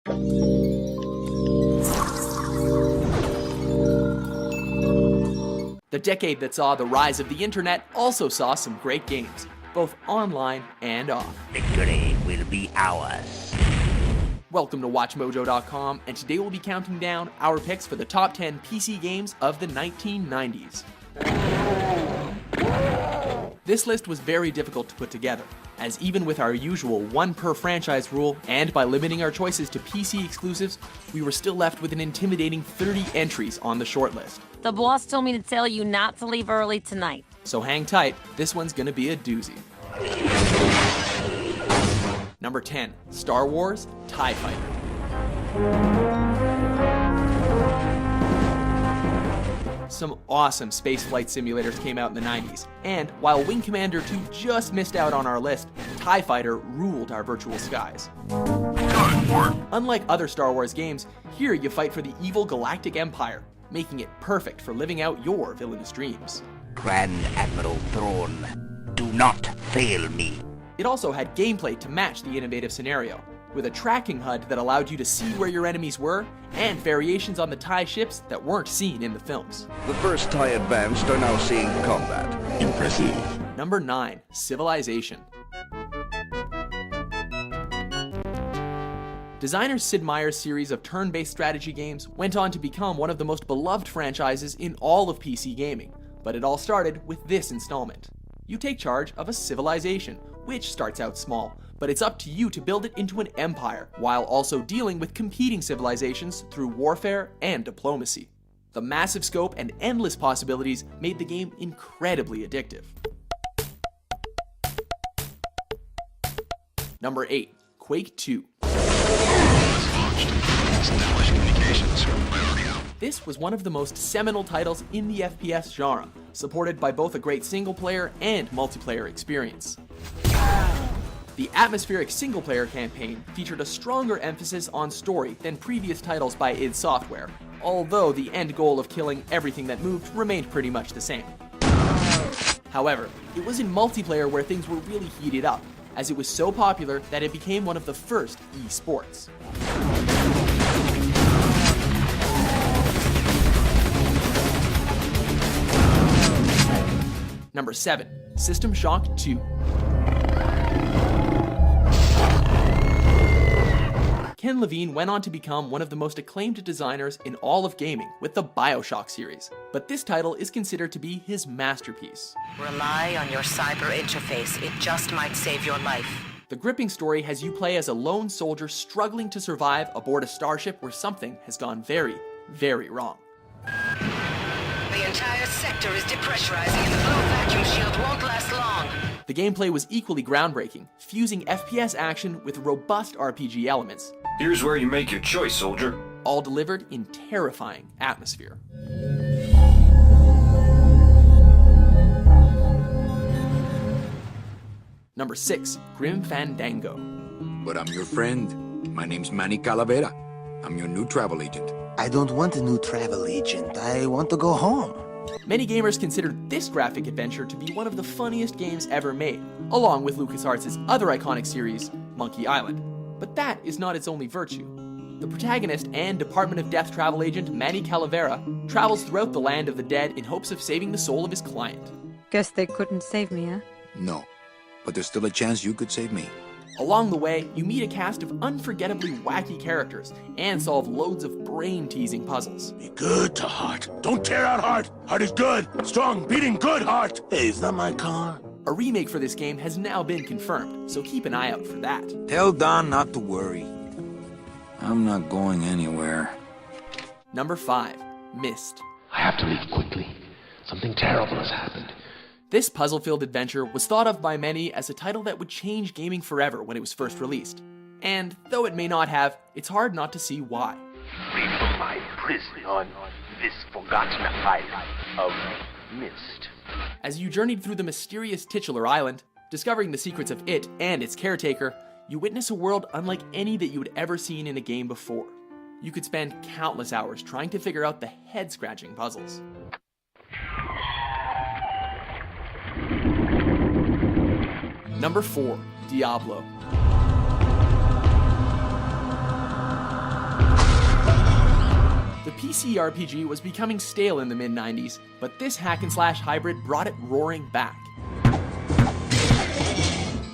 The decade that saw the rise of the internet also saw some great games, both online and off. Victory will be ours. Welcome to WatchMojo.com, and today we'll be counting down our picks for the top 10 PC games of the 1990s. This list was very difficult to put together, as even with our usual one per franchise rule, and by limiting our choices to PC exclusives, we were still left with an intimidating 30 entries on the shortlist. The boss told me to tell you not to leave early tonight. So hang tight, this one's gonna be a doozy. Number 10, Star Wars TIE Fighter. Some awesome spaceflight simulators came out in the 90s, and while Wing Commander 2 just missed out on our list, TIE Fighter ruled our virtual skies. Unlike other Star Wars games, here you fight for the evil Galactic Empire, making it perfect for living out your villainous dreams. Grand Admiral Thrawn, do not fail me. It also had gameplay to match the innovative scenario, with a tracking HUD that allowed you to see where your enemies were, and variations on the TIE ships that weren't seen in the films. The first TIE Advanced are now seeing combat. Impressive. Number 9, Civilization. Designer Sid Meier's series of turn-based strategy games went on to become one of the most beloved franchises in all of PC gaming, but it all started with this installment. You take charge of a civilization, which starts out small, but it's up to you to build it into an empire, while also dealing with competing civilizations through warfare and diplomacy. The massive scope and endless possibilities made the game incredibly addictive. Number 8, Quake II. This was one of the most seminal titles in the FPS genre, supported by both a great single-player and multiplayer experience. The atmospheric single-player campaign featured a stronger emphasis on story than previous titles by id Software, although the end goal of killing everything that moved remained pretty much the same. However, it was in multiplayer where things were really heated up, as it was so popular that it became one of the first esports. Number 7, System Shock 2. Ken Levine went on to become one of the most acclaimed designers in all of gaming with the BioShock series, but this title is considered to be his masterpiece. Rely on your cyber interface. It just might save your life. The gripping story has you play as a lone soldier struggling to survive aboard a starship where something has gone very, very wrong. The entire sector is depressurizing and the low vacuum shield won't last long. The gameplay was equally groundbreaking, fusing FPS action with robust RPG elements. Here's where you make your choice, soldier. All delivered in terrifying atmosphere. Number 6, Grim Fandango. But I'm your friend. My name's Manny Calavera. I'm your new travel agent. I don't want a new travel agent. I want to go home. Many gamers considered this graphic adventure to be one of the funniest games ever made, along with LucasArts' other iconic series, Monkey Island. But that is not its only virtue. The protagonist and Department of Death travel agent Manny Calavera travels throughout the land of the dead in hopes of saving the soul of his client. Guess they couldn't save me, huh? No, but there's still a chance you could save me. Along the way, you meet a cast of unforgettably wacky characters and solve loads of brain-teasing puzzles. Be good to Heart. Don't tear out Heart. Heart is good, strong, beating good Heart. Hey, is that my car? A remake for this game has now been confirmed, so keep an eye out for that. Tell Don not to worry. I'm not going anywhere. Number 5, Myst. I have to leave quickly. Something terrible has happened. This puzzle-filled adventure was thought of by many as a title that would change gaming forever when it was first released. And though it may not have, it's hard not to see why. Free from my prison on this forgotten island of Myst. As you journeyed through the mysterious titular island, discovering the secrets of it and its caretaker, you witness a world unlike any that you had ever seen in a game before. You could spend countless hours trying to figure out the head-scratching puzzles. Number 4, Diablo. PC RPG was becoming stale in the mid-90s, but this hack-and-slash hybrid brought it roaring back.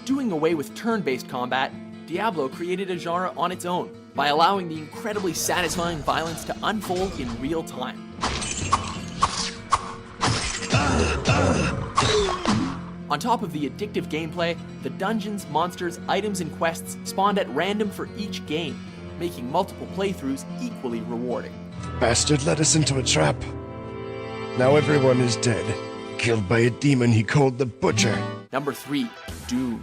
Doing away with turn-based combat, Diablo created a genre on its own by allowing the incredibly satisfying violence to unfold in real time. On top of the addictive gameplay, the dungeons, monsters, items, and quests spawned at random for each game, making multiple playthroughs equally rewarding. Bastard led us into a trap. Now everyone is dead, killed by a demon he called the Butcher. Number 3, Doom.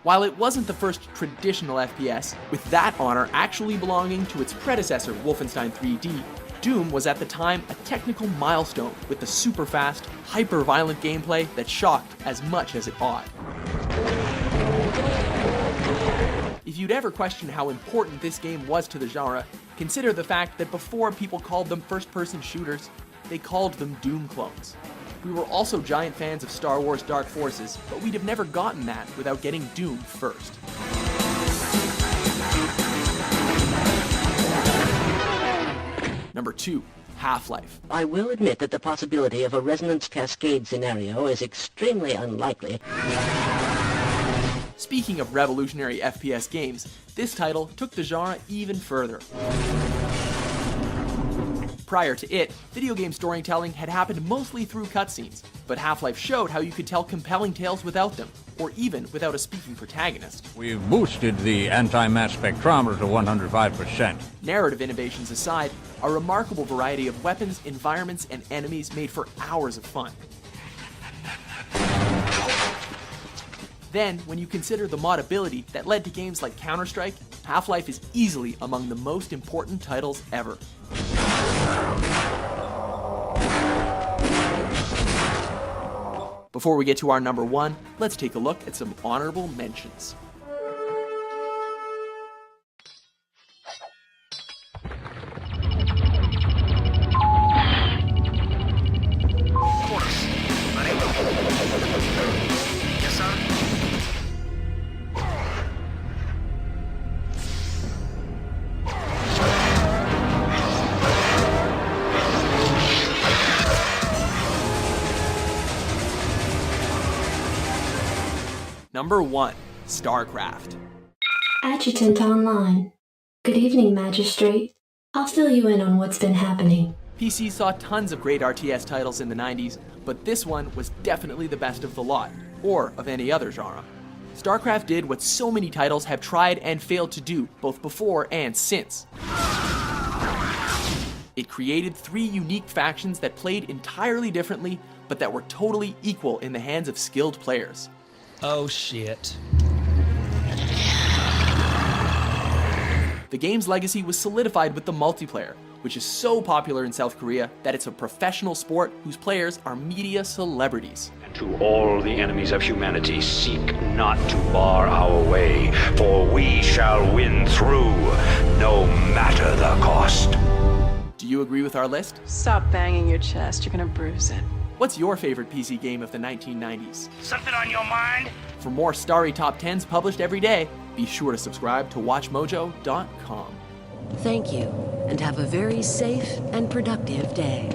While it wasn't the first traditional FPS, with that honor actually belonging to its predecessor, Wolfenstein 3D, Doom was at the time a technical milestone with the super fast, hyper-violent gameplay that shocked as much as it awed. If you'd ever questioned how important this game was to the genre, consider the fact that before people called them first-person shooters, they called them Doom clones. We were also giant fans of Star Wars Dark Forces, but we'd have never gotten that without getting Doom first. Number 2, Half-Life. I will admit that the possibility of a resonance cascade scenario is extremely unlikely. Speaking of revolutionary FPS games, this title took the genre even further. Prior to it, video game storytelling had happened mostly through cutscenes, but Half-Life showed how you could tell compelling tales without them, or even without a speaking protagonist. We've boosted the anti-mass spectrometer to 105%. Narrative innovations aside, a remarkable variety of weapons, environments, and enemies made for hours of fun. Then, when you consider the modability that led to games like Counter-Strike, Half-Life is easily among the most important titles ever. Before we get to our number 1, let's take a look at some honorable mentions. Number 1, Starcraft. Adjutant online. Good evening, Magistrate. I'll fill you in on what's been happening. PC saw tons of great RTS titles in the 90s, but this one was definitely the best of the lot, or of any other genre. Starcraft did what so many titles have tried and failed to do, both before and since. It created 3 unique factions that played entirely differently, but that were totally equal in the hands of skilled players. Oh shit. The game's legacy was solidified with the multiplayer, which is so popular in South Korea that it's a professional sport whose players are media celebrities. And to all the enemies of humanity, seek not to bar our way, for we shall win through, no matter the cost. Do you agree with our list? Stop banging your chest, you're gonna bruise it. What's your favorite PC game of the 1990s? Something on your mind? For more starry top 10s published every day, be sure to subscribe to WatchMojo.com. Thank you, and have a very safe and productive day.